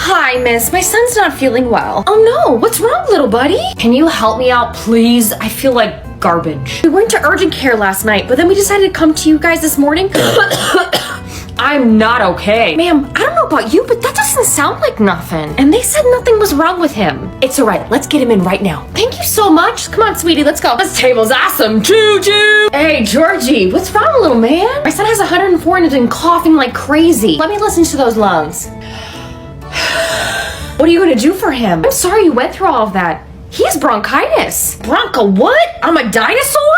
Hi, miss. My son's not feeling well. Oh no, what's wrong, little buddy? Can you help me out, please? I feel like garbage. We went to urgent care last night, but then we decided to come to you guys this morning. I'm not okay. Ma'am, I don't know about you, but that doesn't sound like nothing. And they said nothing was wrong with him. It's all right. Let's get him in right now. Thank you so much. Come on, sweetie. Let's go. This table's awesome. Choo-choo. Hey, Georgie. What's wrong, little man? My son has 104 and has been coughing like crazy. Let me listen to those lungs. What are you going to do for him? I'm sorry you went through all of that. He has bronchitis. Bronco what? I'm a dinosaur?